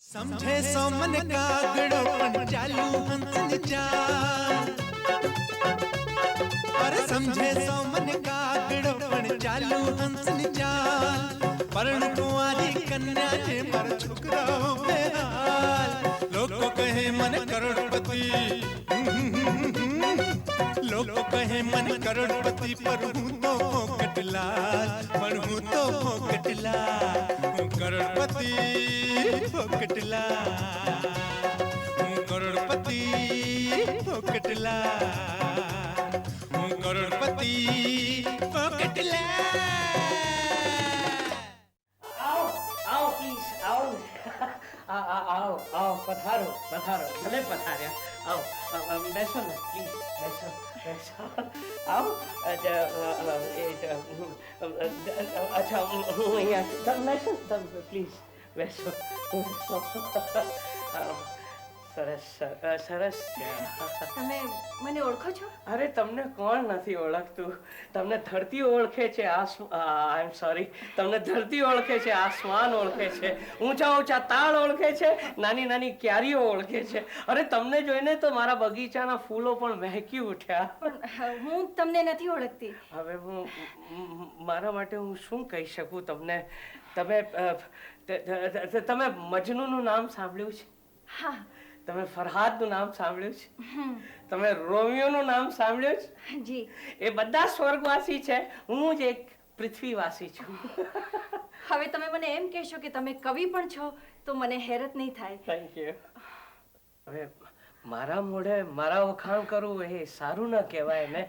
समझे सो मन कागड़ो पण चालू हंसनी चाल अरे समझे सो मन कागड़ो पण चालू हंसनी चाल परण कुंवारी कन्या जे मर छोकराओ बेहाल लोग कहे मन करोड़पति लोग कहे मन करोड़पति पर हूँ तो कटलाल पर हूँ तो कटलाल हूँ करोड़पति कटलाल हूँ करोड़पति कटलाल हूँ करोड़पति कटलाल आओ आओ प्लीज आओ आओ आओ पधारो पधारो भले पधार्या आओ બેસો ને પ્લીઝ બેસો બેસો આવો અચ્છા હું અહીંયા તમે બેસો તમે પ્લીઝ બેસો સરસ સરસ તમે મને ઓળખો છો? અરે તમને કોણ નથી ઓળખતું? તમને ધરતી ઓળખે છે, આઈ એમ સોરી, તમને ધરતી ઓળખે છે, આસમાન ઓળખે છે, ઊંચા ઊંચા તાળ ઓળખે છે, નાની નાની ક્યારીઓ ઓળખે છે. અરે તમને જોઈને તો મારા બગીચાના ફૂલો પણ મહેકી ઉઠ્યા. પણ હું તમને નથી ઓળખતી. હવે હું મારા માટે હું શું કહી શકું તમને? તમે તમે મજનૂનું નામ સાંભળ્યું છે? હા. તમે ફરહાદનું નામ સાંભળ્યું છે? તમે રોમિયોનું નામ સાંભળ્યું છે? જી. એ બધા સ્વર્ગવાસી છે, હું જ એક પૃથ્વીવાસી છું. હવે તમે મને એમ કહેશો કે તમે કવિ પણ છો તો મને હેરત નહીં થાય. Thank you. હવે મારા મોઢે મારા વખાણ કરવું એ સારું ન કહેવાય ને.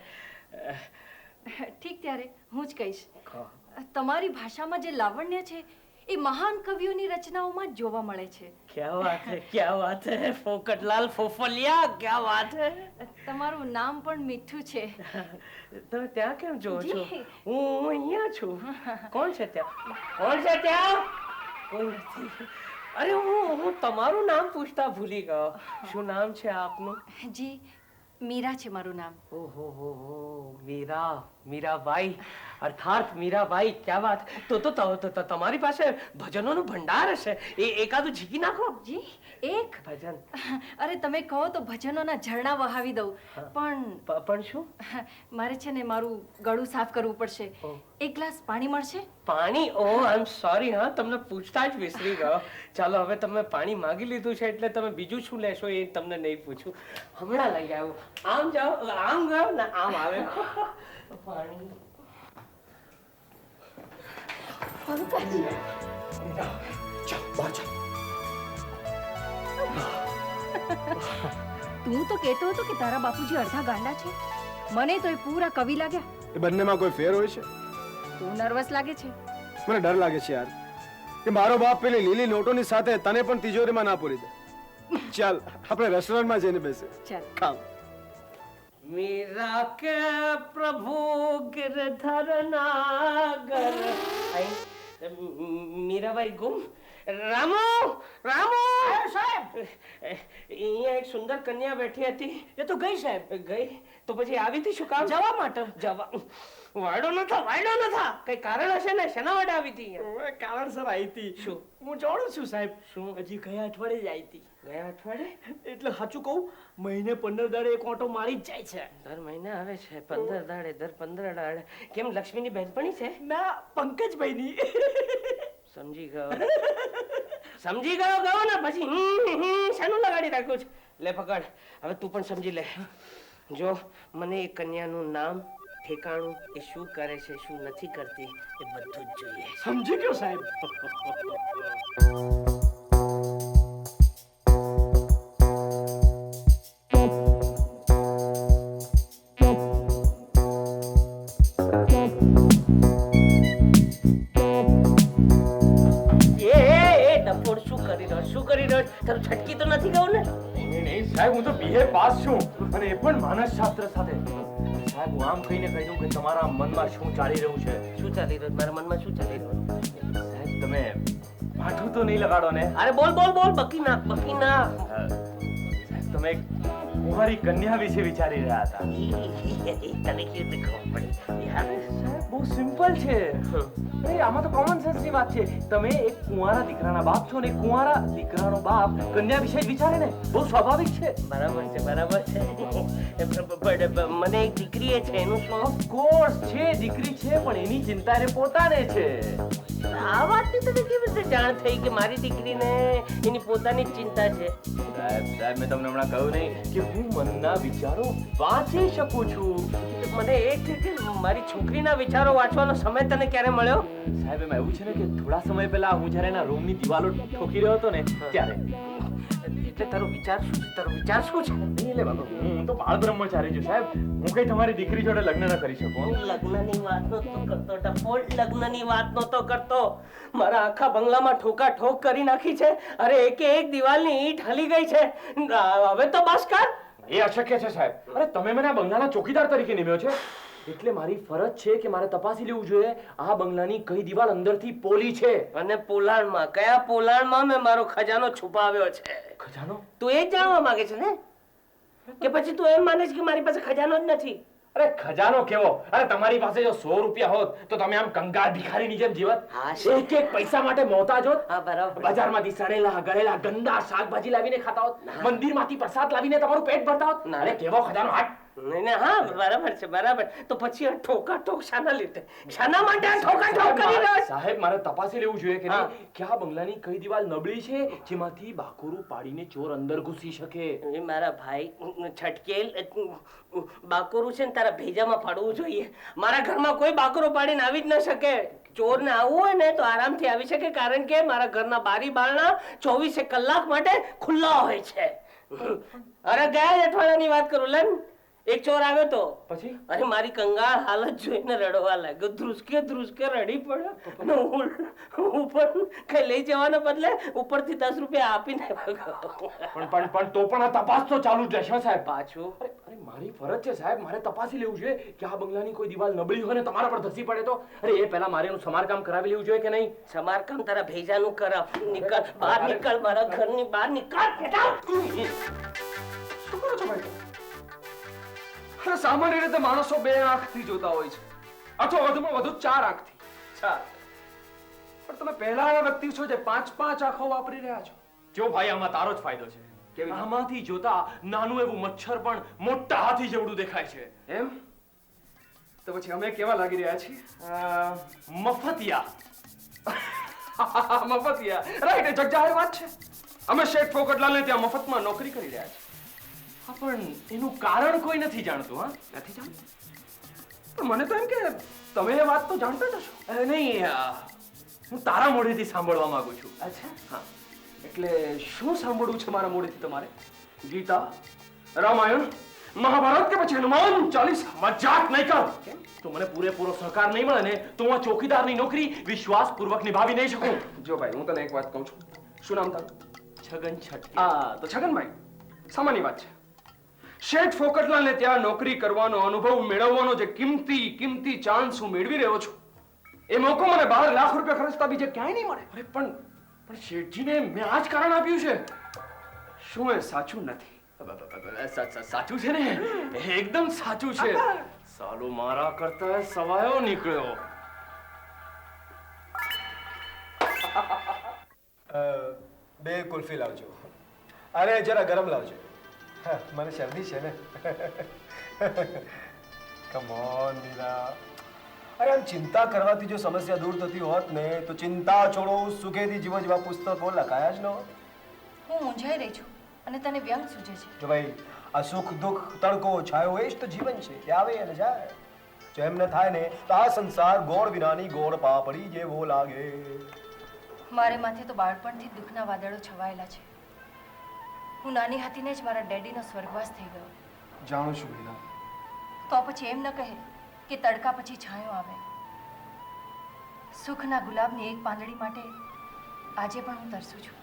ઠીક, ત્યારે હું જ કહીશ. તમારી ભાષામાં જે લાવણ્ય છે એ મહાન કવિઓની રચનાઓમાં જ જોવા મળે છે. ક્યા વાત હે, ક્યા વાત હે ફોકટલાલ ફોફલિયા, ક્યા વાત હે. તમારું નામ પણ મીઠું છે. તમે ત્યાં કેમ જોવો છો? હું અહીંયા છું. કોણ છે ત્યાં? કોણ છે ત્યાં? કોઈ નથી. અરે હું તમારું નામ પૂછતા ભૂલી ગયો. શું નામ છે આપનું? જી, મીરા છે મારું નામ. ઓહો હો હો, મીરા, મીરાબાઈ, અર્થાત મીરાબાઈ. ક્યા વાત. તો તમારી પાસે ભજનોનો ભંડાર હશે. એકાદું ઝીકી નાખો. જી, એક ભજન. અરે તમે કહો તો ભજનોના ઝરણા વહાવી દઉં. પણ શું? મારે છે ને મારું ગળું સાફ કરવું પડશે. એક ગ્લાસ પાણી મળશે? પાણી? ઓહ, આઈ એમ સોરી. હા, તમને પૂછતા જ વિસરી ગયો. ચાલો, હવે તમે પાણી માંગી લીધું છે એટલે તમે બીજું શું લેશો એ તમને નહીં પૂછું. હમણાં લઈ આવું. આમ જાઓ, આમ ગયો ને આમ આવે. પાણી. તું તો કહેતો હતો કે તારા બાપુજી અડધા ગાંડા છે. મને તો એ પૂરા કવિ લાગ્યા. એ બંનેમાં કોઈ ફેર હોય છે? તું નર્વસ લાગે છે. મને ડર લાગે છે યાર કે મારો બાપ પેલી લીલી નોટોની સાથે તને પણ તિજોરીમાં ના પૂરી દે. ચાલ આપણે રેસ્ટોરન્ટમાં જઈને બેસે. ચાલ. કામ. मीरा के प्रभु गिरधर नागर. मीराबाई ગુમ. રામો, રામો સાહેબ, અહીંયા એક સુંદર કન્યા બેઠી હતી. એ તો ગઈ સાહેબ. ગઈ તો પછી આવી હતી શું કામ? જવા માટે. જવા વાયડો ન થા, વાયડો ન થા. કઈ કારણ હશે ને? શેના માટે આવી હતી? કારણસર આવી હતી. શું? હું જાણું છું સાહેબ. શું? હજી ગયા અઠવાડિયે જ આવી હતી. ગયા અઠવાડિયે? એટલે સાચું કહું, મહિને 15 દાડે એક ઓટો મારી જ જાય છે. દર મહિને આવે છે? 15 દાડે? દર 15 દાડે? કેમ, લક્ષ્મીની બહેનપણી છે? ના, પંકજભાઈની. સમજી ગયો. સમજી ગયો ને પછી શાનું લગાડી રાખ્યું છે? લે પકડ. હવે તું પણ સમજી લે. જો મને એ કન્યાનું નામ, ઠેકાણું, એ શું કરે છે, શું નથી કરતી, એ બધું જ જોઈએ. સમજી ગયો સાહેબ. શું કરી રહ્યો? તારું છટકી તો નથી ગયું ને? નહીં સાહેબ, હું તો BA પાસ છું અને એ પણ માનસશાસ્ત્ર સાથે. સાહેબ, હું આમ કહીને કહી દઉં કે તમારા મનમાં શું ચાલી રહ્યું છે? શું ચાલી રહ્યું? મારા મનમાં શું ચાલી રહ્યું? સાહેબ, તમે માથું તો નહીં લગાડો ને? અરે બોલ બોલ બોલ, બકી ના, બકી ના. સાહેબ, તમે એક કુંવારી કન્યા વિશે વિચારી રહ્યા હતા. તને કેવી રીતે ખબર પડી? યાર સાહેબ, બહુ સિમ્પલ છે. અરે આમાં તો કોમન સેન્સ ની વાત છે. તમે એક કુંવારા દીકરાના બાપ છો ને કુંવારા દીકરાનો બાપ કન્યા વિશે જ વિચારે ને, બહુ સ્વાભાવિક છે. બરાબર છે, બરાબર છે. પણ મને એક દીકરી છે, એનું શું? ઓફકોર્સ છે, દીકરી છે, પણ એની ચિંતા એને પોતાને છે. આ વાતની તને કેવી રીતે જાણ થઈ કે મારી દીકરીને એની પોતાની જ ચિંતા છે? સાહેબ મેં તમને હમણાં કહ્યું નહીં કે હું મનના વિચારો વાંચી શકું છું. મને એ છે કે મારી છોકરીના વિચારો વાંચવાનો સમય તને ક્યારે મળ્યો? સાહેબ એમાં એવું છે ને કે થોડા સમય પહેલા હું જ્યારે એના રૂમની દિવાલો ઠોકી રહ્યો હતો ને ત્યારે. એટલે તારો વિચાર શું છે? તારો વિચાર શું છે? નહીં લે બાબા, હું તો બાળ બ્રહ્મચારી છું સાહેબ. હું કઈ તમારી દીકરી જોડે લગ્ન ન કરી શકું. લગ્નની વાત નતો કરતો ટપોલ, લગ્નની વાત નતો કરતો. મારા આખા બંગલામાં ઠોકા ઠોક કરી નાખી છે. અરે એકે એક દિવાલની ઈંટ હલી ગઈ છે. હવે તો બસ કર. એ અશક્ય છે સાહેબ. અરે તમે મને આ બંગલાના ચોકીદાર તરીકે નિમ્યો છે, એટલે મારી ફરજ છે કે મારે તપાસી લેવું જોઈએ આ બંગલાની કઈ દિવાલ અંદરથી પોલી છે. અને પોલાણમાં, કયા પોલાણમાં મેં મારો ખજાનો છુપાવ્યો છે? ખજાનો? તું એ જ જાણવા માંગે છે ને? કે પછી તું એમ માને છે કે મારી પાસે ખજાનો જ નથી? અરે ખજાનો કેવો? અરે તમારી પાસે જો 100 રૂપિયા હોત તો તમે આમ કંગાળ ભિખારીની જેમ જીવત. હા, એક એક પૈસા માટે મોહતાજ હોત. હા, બરાબર. બજારમાંથી સડેલા ગળેલા ગંદા શાકભાજી લાવીને ખાતા હોત. મંદિરમાંથી પ્રસાદ લાવીને તમારું પેટ ભરતા હોત. ના. અરે કેવો ખજાનો! હાટ! નહીં, હા, બરાબર છે, બરાબર. તો પછી આ ઠોકા ઠોક શાના લીધે? શાના માટે આ ઠોકા ઠોક કરી રહ્યો છે? સાહેબ મારે તપાસી લેવું જોઈએ કે હા. નહીં કે આ બંગલાની કઈ દિવાલ નબળી છે જેમાંથી બાકોરું પાડીને ચોર અંદર ઘૂસી શકે. એ મારા ભાઈ છટકેલ બાકોરું છે ને તારા ભેજામાં પડવું જોઈએ. મારા ઘરમાં કોઈ બાકોરો પાડીને આવી જ ન શકે. ચોરને આવવું હોય ને તો આરામથી આવી શકે, કારણ કે મારા ઘરના બારી બારણા 24 કલાક માટે ખુલ્લા હોય છે. અરે ગયા અઠવાડિયાની વાત કરું લે, એક ચોર આવ્યો તો પછી અરે મારી કંગાળ હાલત જોઈને રડવા લાગ્યો. ધ્રુસકે ધ્રુસકે રડી પડ્યો. અને હું પણ કઈ લઈ જવાના બદલે ઉપરથી 10 રૂપિયા આપીને ભાગ્યો. પણ તો પણ આ તપાસ તો ચાલુ જ રહેશે સાહેબ. પાછું અરે મારી ફરજ છે સાહેબ, મારે તપાસી લેવું જોઈએ કે આ બંગલાની કોઈ દિવાલ નબળી હોય ને તમારા પર ધસી પડે તો. અરે એ પહેલા મારે એનું સમારકામ કરાવી લેવું જોઈએ કે નહીં? સમારકામ તારા ભેજાનું કરાવ. નીકળ બહાર, નીકળ મારા ઘરની બહાર નીકળ. Get out! શું કરો છો ભાઈ? અરે સામાન્ય રીતે માણસો 2 આંખથી જોતા હોય છે, અથવા વધુમાં વધુ 4 આંખથી. 4. પણ તમે પહેલાના વ્યક્તિ છો જે 5 આંખો વાપરી રહ્યા છો. જો ભાઈ આમાં તારો જ ફાયદો છે. કેવી? આમાંથી જોતા નાનું એવું મચ્છર પણ મોટા હાથી જેવડું દેખાય છે. એમ? તો પછી અમે કેવા લાગી રહ્યા છીએ? મફતિયા. મફતિયા. રાઈટ, એ જગજાહેર વાત છે. અમે શેઠ ફોકટલાલને ત્યાં મફતમાં નોકરી કરી રહ્યા છીએ. હા, પણ એનું કારણ કોઈ નથી જાણતું. હા, નથી જાણતા? પણ મને તો એમ કે તમે એ વાત તો જાણતા જ હશો. નહીં, હું તારા મોઢેથી સાંભળવા માંગુ છું. અચ્છા, હા. એટલે શું સાંભળવું છે મારા મોઢેથી તમારે? ગીતા, રામાયણ, મહાભારત કે પછી હનુમાન ચાલીસા? મજાક નહીં કર. કેમ? તો મને પૂરેપૂરો સહકાર નહીં મળે ને તો હું આ ચોકીદારની નોકરી વિશ્વાસપૂર્વક નિભાવી નહીં શકું. જો ભાઈ, હું તને એક વાત કહું છું. શું નામ તારું? છગન છટકે. હા, તો છગનભાઈ, સામાન્ય વાત છે. શેઠ ફોકટલાલને ત્યાં નોકરી કરવાનો અનુભવ મેળવવાનો જે કિંમતી ચાન્સ હું મેળવી રહ્યો છું, એ મોકો મને 12 લાખ રૂપિયા ખર્ચતા બીજે ક્યાંય નહીં મળે. અરે પણ શેઠજીને મેં આ જ કારણ આપ્યું છે. શું એ સાચું નથી? સાચું છે ને? એકદમ સાચું છે. સાલો મારા કરતા સવાયો નીકળ્યો. બે કુલ્ફી લાવજો અને જરા ગરમ લાવજો. મને શરદી છે ને. Come on Meera. અરે આમ ચિંતા કરવાથી જો સમસ્યા દૂર થતી હોત ને તો ચિંતા છોડો સુખેથી જીવો જેવા પુસ્તકો લખાયા જ ન હોત. હું મૂંઝાઈ રહી છું અને તને વ્યંગ સૂજે છે. જો ભાઈ, આ સુખ દુઃખ તડકો છાયો એ જ તો જીવન છે. એ આવે અને જાય. જો એમ ન થાય ને તો આ સંસાર ગોળ વિનાની ગોળ પાપડી જેવો લાગે. મારે માથે તો બાળપણથી દુઃખના વાદળો છવાયેલા છે. હું નાની હાથીને જ મારા ડેડીનો સ્વર્ગવાસ થઈ ગયો. જાણું છું મીરા. તો પછી એમ ન કહે કે તડકા પછી છાંયો આવે. સુખના ગુલાબની એક પાંદડી માટે આજે પણ હું તરસું છું.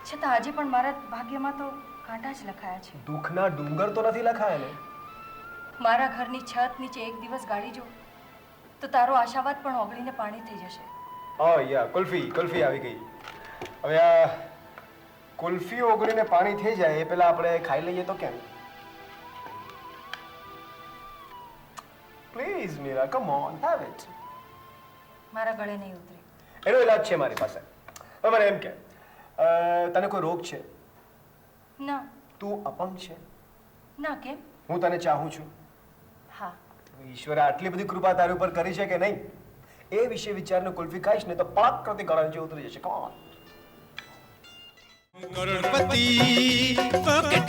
છતાં આજે પણ મારા ભાગ્યમાં તો કાંટા જ લખાયા છે. દુઃખના ડુંગર તો નથી લખાયા ને? મારા ઘરની છત નીચે એક દિવસ ગાડી જો તો તારો આશાવાદ પણ ઓગળીને પાણી થઈ જશે. ઓ યા, કુલ્ફી આવી ગઈ. હવે આ કુલ્ફી ઓગળીને પાણી થઈ જાય એ પહેલા આપણે ખાઈ લઈએ તો કેમ? Please Meera, come on, have it. મારા ગળે નહીં ઉતરે. એનો ઈલાજ છે મારી પાસે. હવે મને એમ કે તને કોઈ રોગ છે? ના. તું અપંગ છે? ના. કેમ? હું તને ચાહું છું. હા. ઈશ્વરે આટલી બધી કૃપા તારી ઉપર કરી છે કે નહીં એ વિશે વિચારને કુલ્ફી ખાઈશ ને તો પાક કરતી ગળા નીચે ઉતરી જશે. કોણ કરોડપતિ પોકેટ